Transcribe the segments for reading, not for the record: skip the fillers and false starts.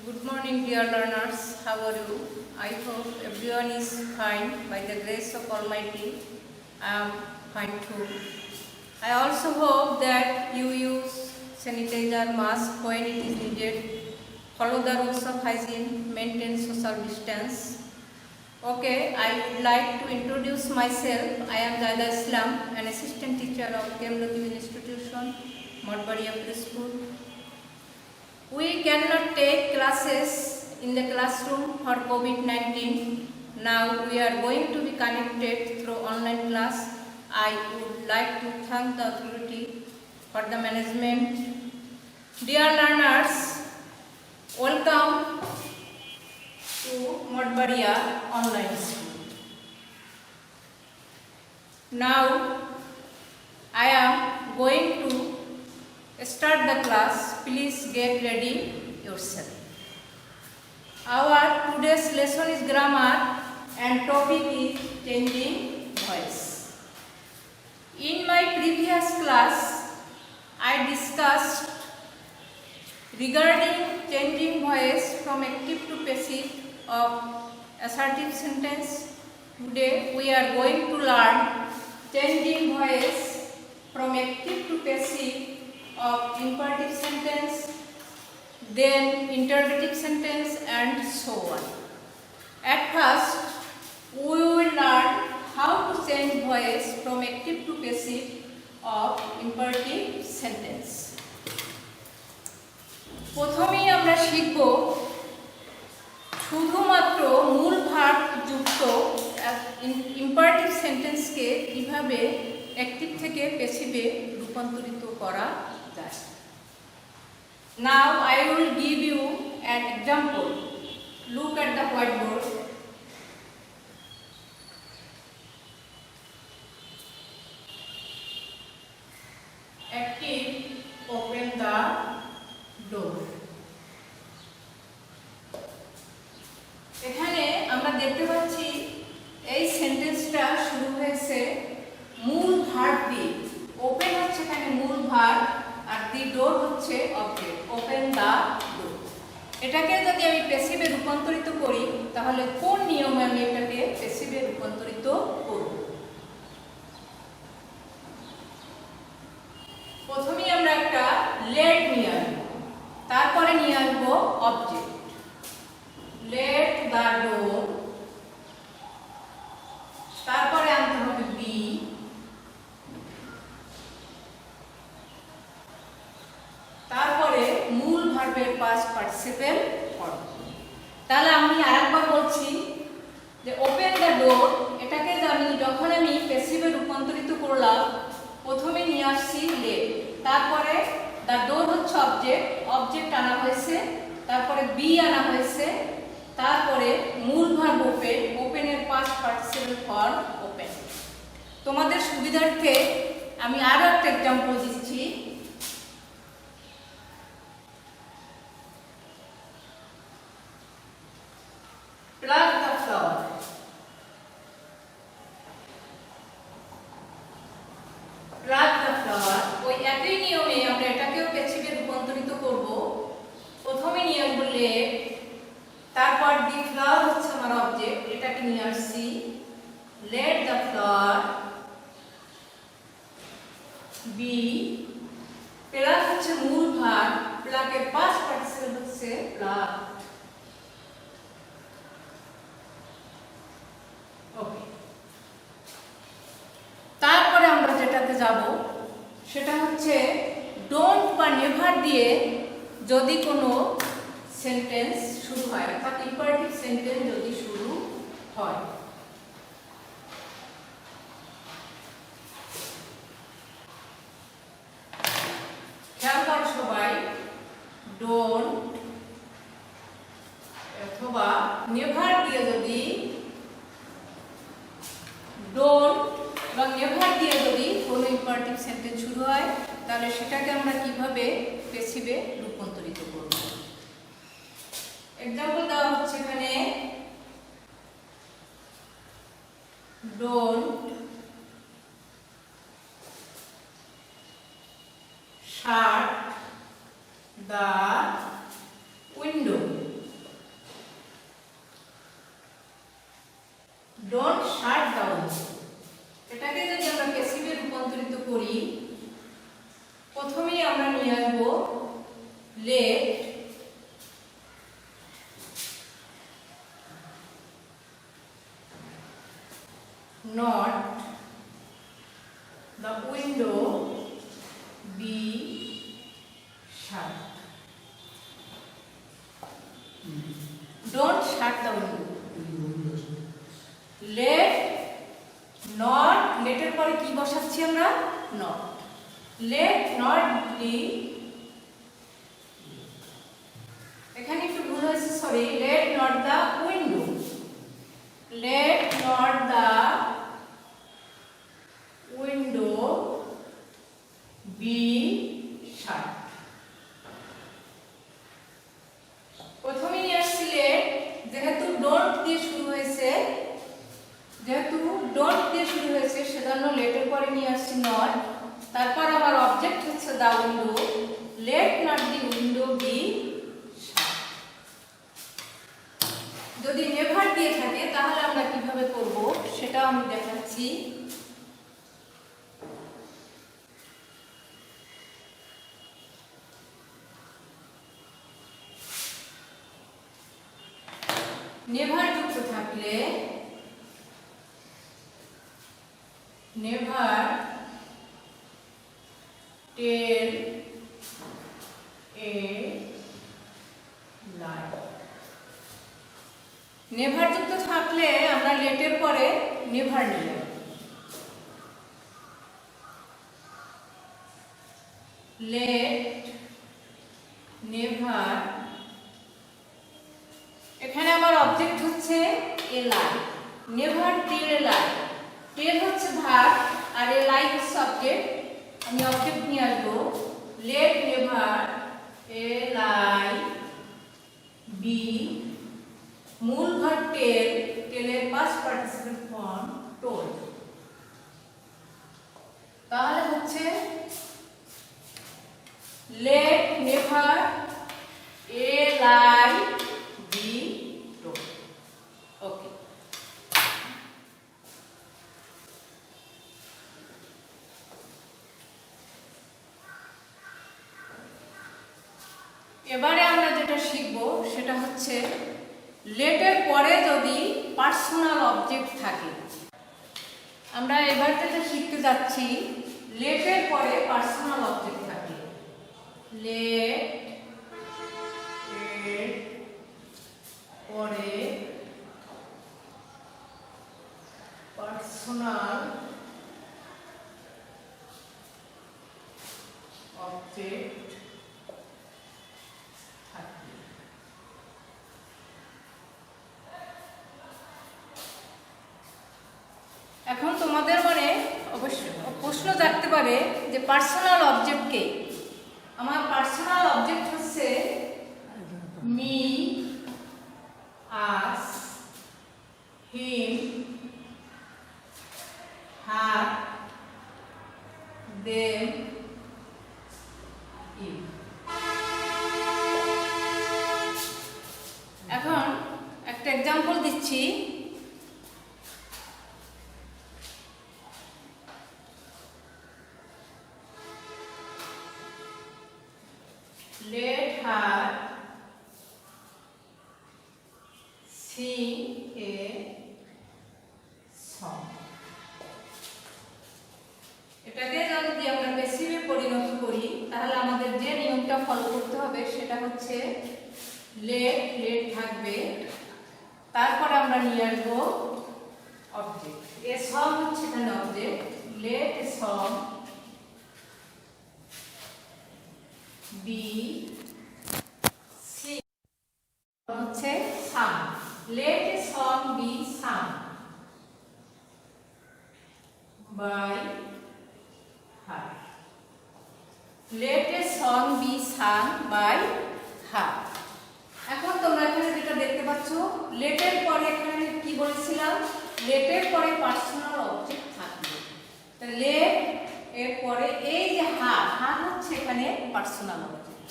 Good morning, dear learners. How are you? I hope everyone is fine by the grace of Almighty. I am fine too. I also hope that you use sanitizer, mask when it is needed, follow the rules of hygiene, maintain social distance. Okay, I would like to introduce myself. I am Zaida Islam, an assistant teacher of Kemloti Institution, Modbaria Preschool. We cannot take classes in the classroom for COVID-19. Now we are going to be connected through online class. I would like to thank the authority for the management. Dear learners, welcome to Modbaria Online School. Now I am going to start the class. Please get ready yourself. Our today's lesson is grammar and topic is changing voice. In my previous class, I discussed regarding changing voice from active to passive of assertive sentence. Today we are going to learn changing voice from active to passive of imperative sentence, then interrogative sentence, and so on. At first, we will learn how to change voice from active to passive of imperative sentence. প্রথমেই আমরা শিখব শুধুমাত্র মূল verb যুক্ত imperative সেন্টেন্সকে কিভাবে active থেকে প্যাসিভে রূপান্তরিত করা যায়। Now I will give you an example. Look at the whiteboard. Active, open the door. এখানে আমরা দেখতে পাচ্ছি এই সেন্টেন্সটা শুরু হয়েছে মূল ভার্ব দিয়ে। ওপেন হচ্ছে এখানে মূল ভার্ব আর দি ডোর হচ্ছে অবজেক্ট। ওপেন দা ডোর। এটাকে যদি আমি প্যাসিভে রূপান্তরিত করি তাহলে কোন নিয়মে আমি এটাকে প্যাসিভে রূপান্তরিত করব? প্রথমেই আমরা একটা লেট নিয়ে আসবো, তারপরে নিয়ে আসবো অবজেক্ট। লেট দা ডোর, তারপরে আনতে হবে বি, তারপরে মূল ভার্বের পাস্ট পার্টিসিপেল ফর্ম। তাহলে আমি আরেকবার বলছি যে ওপেন দ্য ডোর, এটাকে আমি যখন আমি প্যাসিভে রূপান্তরিত করলাম প্রথমে নিয়ে আসছি লেট, তারপরে দ্য ডোর হচ্ছে অবজেক্ট, অবজেক্ট আনা হয়েছে, তারপরে বি আনা হয়েছে, তারপরে মূল ভার্ব ওপেন, ওপেনের পাস্ট পার্টিসিপেল ফর্ম ওপেন। তোমাদের সুবিধার্থে আমি আরো একটা এক্সাম্পল দিচ্ছি। Plug the flower. Plug the flower, ওই একই নিয়মে আমরা এটাকেও প্যাসিভে রূপান্তরিত করব। প্রথমে নিয়ে আসবো লেট, তারপর দি ফ্লাওয়ার হচ্ছে আমার অবজেক্ট, এটাকে নিয়ে আসছি। Let the flower, be, pluck হচ্ছে মূল ভার্ব, প্লাগের পাস্ট পার্টিসিপেল হচ্ছে প্লাগ। ওকে, তারপরে আমরা যেটাতে যাব সেটা হচ্ছে ডোন্ট বা নেভার দিয়ে যদি কোনো সেন্টেন্স শুরু হয়, অর্থাৎ ইম্পারেটিভ সেন্টেন্স যদি শুরু হয়। খেয়াল করো সবাই, ডোন্ট অথবা নেভার দিয়ে যদি ডোন্ট বা নেভার দিয়ে যদি কোনো ইম্পারেটিভ সেন্টেন্স শুরু হয় তাহলে সেটাকে আমরা কিভাবে প্যাসিভে রূপান্তরিত করব। এক্সাম্পল দেওয়া হচ্ছে এখানে, don't shut the window. Don't shut down. এটাকে যদি আমরা প্যাসিভে রূপান্তরিত করি, প্রথমেই আমরা নিয়ে আসবো late not the window be shut. Don't shut the window. Let not, let এর পরে কি বসাচ্ছি আমরা? not. Let not be, এখানে একটু ভুল হয়েছে, sorry, let not the window. Let not the window be shut. প্রথমে নিয়ে আসছিলে যেহেতু ডোন্ট দিয়ে শুরু হয়েছে, সেজন্য লেটের পরে নিয়ে আসছি নট। তারপর আমার অবজেক্ট হচ্ছে the window, let not the window be shut. যদি নেভার দিয়ে থাকে তাহলে আমরা কিভাবে করব সেটাও আমি দেখাচ্ছি। নেভার যুক্ত থাকলে নেভার টেল এ লাই। নেভার যুক্ত থাকলে আমরা লেটের পরে নেভার নিলাম। লেট নেভার, এখানে আমার অবজেক্ট হচ্ছে এ লাই। নেভার টেল এ লাই, টেল হচ্ছে ভার্ব আর এ লাই হচ্ছে অবজেক্ট। আমি অবজেক্ট নিয়ে আসবো, late never a lie be, মূল ভার্ব টেল, টেলের পাস্ট পার্টিসিপেন্ট ফর্ম টোল্ড। তাহলে হচ্ছে let never a lie be told. Okay. এবারে আমরা যেটা শিখব সেটা হচ্ছে লেটের পরে যদি পার্সোনাল অবজেক্ট থাকে। আমরা এবার যেটা শিখতে যাচ্ছি, লেটের পরে পার্সোনাল অবজেক্ট থাকে। লেট এর পরে পার্সোনাল অবজেক্ট থাকে। এখন তোমাদের মনে অবশ্যই প্রশ্ন জাগতে পারে যে পার্সোনাল অবজেক্ট কে? আমার পার্সোনাল অবজেক্ট হচ্ছে me, us, him, her, them, you. এখন একটা এক্সাম্পল দিচ্ছি। Let her sing a song. এটাকে যদি আমরা প্যাসিভে পরিণত করি তাহলে আমাদের যে নিয়মটা ফলো করতে হবে সেটা হচ্ছে লেট, লেট থাকবে, তারপরে আমরা নিয়ে আসবো অবজেক্ট। এ সং হচ্ছে এখানে object, let a song be সি হচ্ছে sung, let a song be sung by her. Let a song be sung by her. এখন তোমরা এখানে যেটা দেখতে পাচ্ছ, লেটের পরে এখানে কি বলেছিলাম, লেটের পরে পার্সোনাল অবজেক্ট থাকবে। তো লেট এর পরে এই যে হার, হার হচ্ছে এখানে personal object.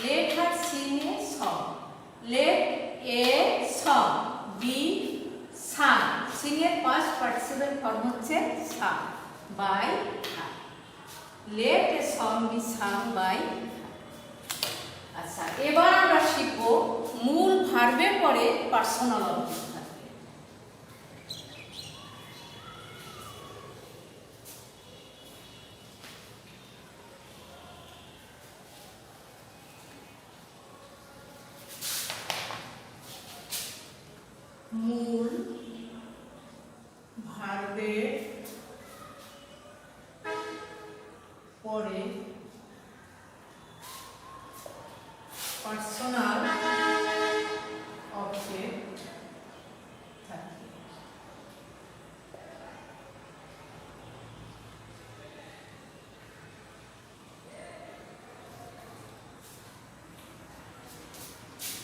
Let her sing a song, let a song be sung, sing এর পাস্ট পার্টিসিপল ফর্ম হচ্ছে sung by her. Let a song be sung by. আচ্ছা, এবার আমরা শিখব মূল ভার্বের পরে পার্সোনাল অবজেক্ট থাকবে। মূল ভার্বের পরে পার্সোনাল অবজেক্ট থাকে।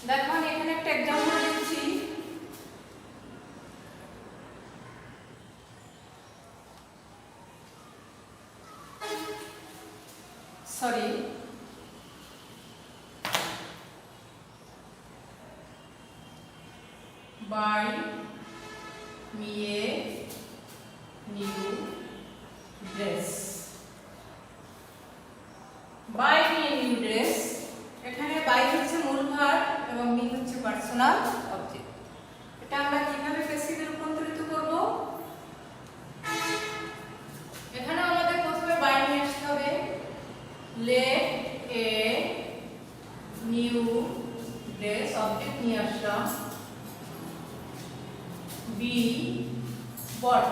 দেখো আমি এখানে একটা এক্সাম্পল দিচ্ছি। Sorry, buy me a new dress. buy me a new dress, এখানে buy হচ্ছে মূল ভার্ব এবং me হচ্ছে পার্সোনাল অবজেক্ট। এটা আমরা কিভাবে প্যাসিভে রূপান্তরিত করব? এখানে আমাদের প্রথমে buy নিয়ে আসতে হবে। let a new dress object নিয়ে আসলাম, be bought।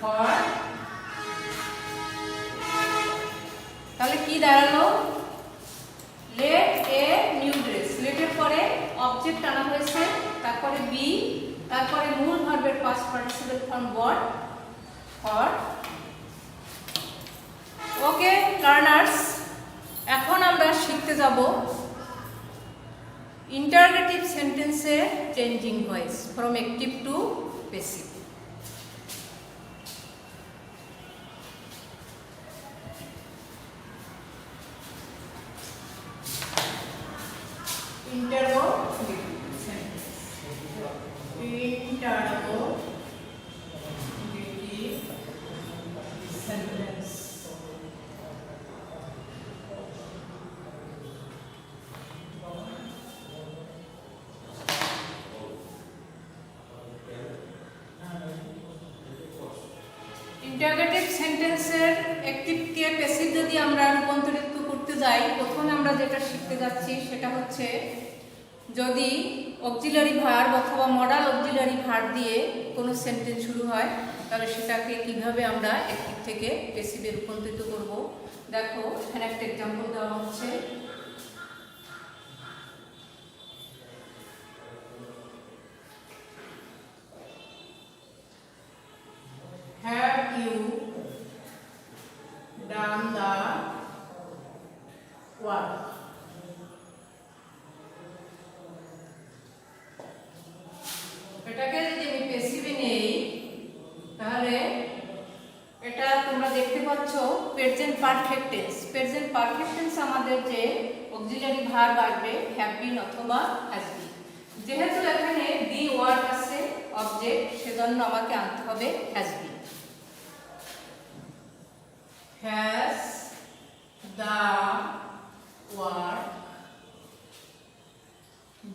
for, তাহলে কি দাঁড়ালো? let a new dress, let এর পরে অবজেক্ট আনা হয়েছে, তারপরে be, তারপরে মূল ভার্বের past participle form bought, for। Okay learners, এখন আমরা শিখতে যাব ইন্টারগেটিভ সেন্টেন্সে changing voice from active to passive. Interrogative sentence, interrogative sentence. Interrogative সেন্টেন্সের অ্যাক্টিভকে প্যাসিভ যদি আমরা রূপান্তরিত করতে যাই, প্রথমে আমরা যেটা শিখতে যাচ্ছি সেটা হচ্ছে যদি অক্সিলারি ভার্ব অথবা মডাল অক্সিলারি ভার্ব দিয়ে কোনো সেন্টেন্স শুরু হয়, তাহলে সেটাকে কিভাবে আমরা অ্যাক্টিভ থেকে প্যাসিভে রূপান্তরিত করব। দেখো এখানে একটা এক্সাম্পল দেওয়া হচ্ছে। Have you done the work? এটাকে যদি আমি প্যাসিভে নেই, তাহলে এটা তোমরা দেখতে পাচ্ছ present perfect tense. Present perfect tense আমাদের যে অক্সিলারি ভার্ব আসবে হ্যাভ বিন অথবা হ্যাজ বিন। যেহেতু এখানে বি ওয়ার্ড আছে অবজেক্ট, সেজন্য আমাকে আনতে হবে has been. Has the work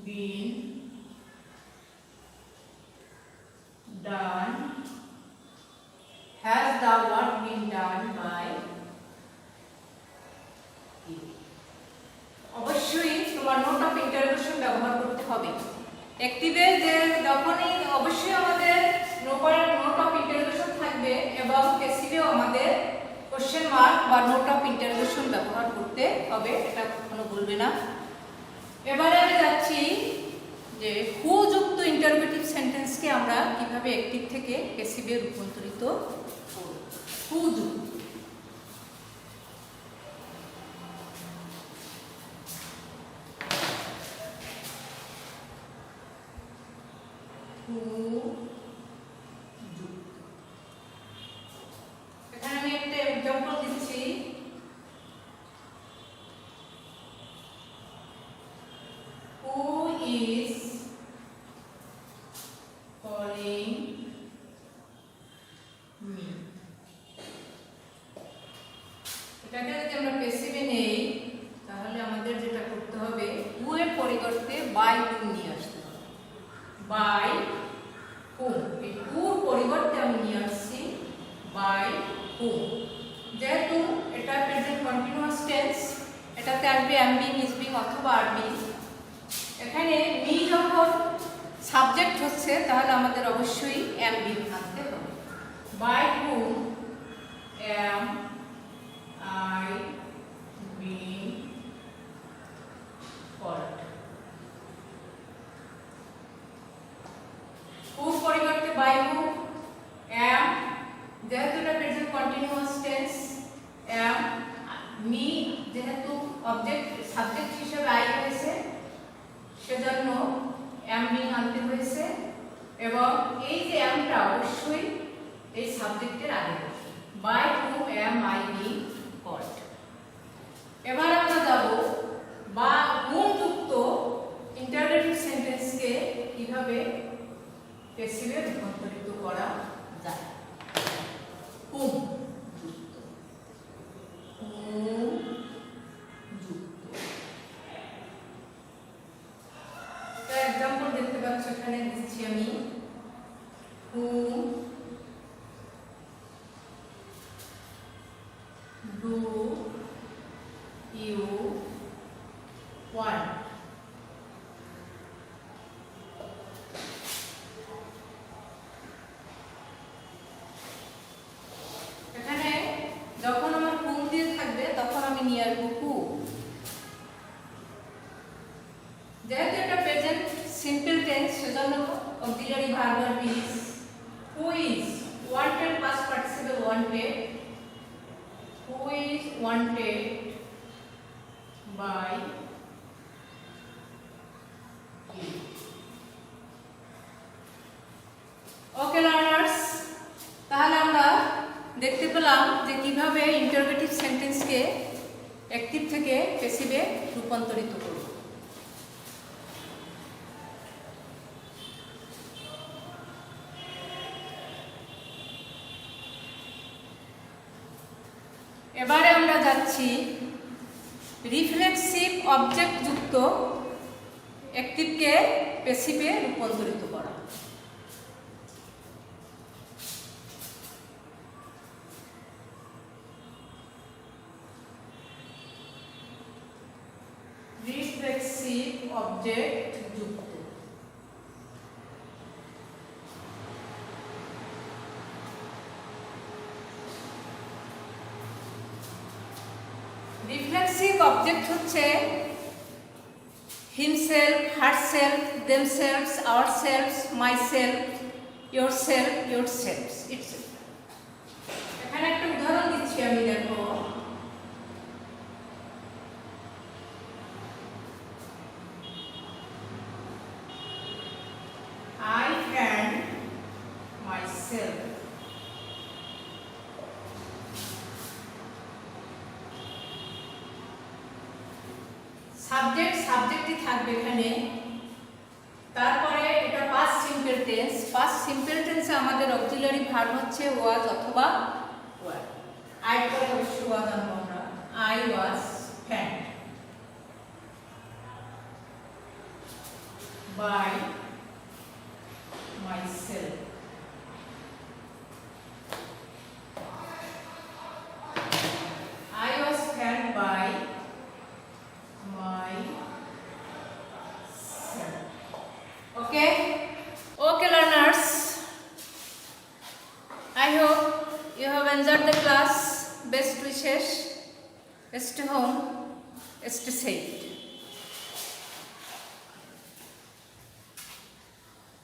been done? Has the work been done by you? অবশ্যই তোমার নোট অফ ইন্টারোগেশন ব্যবহার করতে হবে। অ্যাক্টিভে যে যখনই অবশ্যই আমাদের নোট অফ ইন্টারোগেশন থাকবে এবং প্যাসিভেও আমাদের কোশ্চেন মার্ক বা নোট অফ ইন্টারোগেশন ব্যবহার করতে হবে, এটা কখনো বলবে না। এবারে আমি যাচ্ছি যে হু যুক্ত ইন্টারোগেটিভ সেন্টেন্সকে আমরা কিভাবে অ্যাক্টিভ থেকে প্যাসিভে রূপান্তরিত করব। হু যুক্ত, এখানে আমি একটা এক্সাম্পল দিচ্ছি। মি। এটাকে যদি আমরা পেসিভে নেই তাহলে আমাদের যেটা করতে হবে হু এর পরিবর্তে বাই হুম নিয়ে আসতে হবে। বাই হুম, এই হুর পরিবর্তে আমি নিয়ে আসছি বাই হুম। যেহেতু এটা প্রেজেন্ট কন্টিনিউয়াস টেন্স, এটাতে আসবে এম বিং, ইজ বিং অথবা আর বিং। এখানে মি যখন সাবজেক্ট হচ্ছে তাহলে আমাদের অবশ্যই এম বিং আনতে হবে। By whom am I being called. হুর পরিবর্তে বাই হুম এম, যেহেতু এটা present continuous tense, am me যেহেতু অবজেক্ট সাবজেক্ট হিসেবে আই হয়েছে সেজন্য এম বিং আনতে হয়েছে, এবং এই যে এমটা অবশ্যই এই সাবজেক্টের আগে বসে। By whom am I being called. এবার আমরা যাব বা হুম যুক্ত ইন্টারোগেটিভ সেন্টেন্সকে কিভাবে পেসিভে রূপান্তরিত করা যায়। হুম যুক্ত, হুম যুক্ত। তার एग्जांपल দেখতে পাচ্ছ, এখানে দিচ্ছি আমি হুম ডু ইউ ওয়ান্ট। এখানে যখন আমার হুম দিয়ে থাকবে তখন আমি নিয়ে আসবো হু। যেহেতু এটা প্রেজেন্ট সিম্পল টেন্স সেজন্য auxiliary verb is. Who is wanted, past participle wanted. Who is wanted by you. Okay learners, তাহলে আমরা দেখতে পেলাম যে কিভাবে ইন্টারোগেটিভ সেন্টেন্সকে অ্যাক্টিভ থেকে প্যাসিভে রূপান্তরিত করব। এবারে আমরা যাচ্ছি রিফ্লেক্সিভ অবজেক্ট যুক্ত অ্যাক্টিভকে প্যাসিভে রূপান্তরিত করা। রিফ্লেক্সিভ অবজেক্ট যুক্ত রিফ্লেক্সিভ অবজেক্ট হচ্ছে himself, herself, themselves, ourselves, myself, yourself, yourselves, etc. এখানে একটা উদাহরণ দিচ্ছি আমি, দেখো I and myself. সাবজেক্টই থাকবে এখানে। তারপরে এটা past simple tense. Past simple টেন্সে আমাদের অক্সিলারি ভার্ব হচ্ছে ওয়াজ অথবা ওয়ার। আই পরে অবশ্যই ওয়াজ আনবো আমরা। I was fanned by myself. I was fanned by myself. Okay? Okay, learners. I hope you have enjoyed the class. Best wishes. Stay home. Stay safe.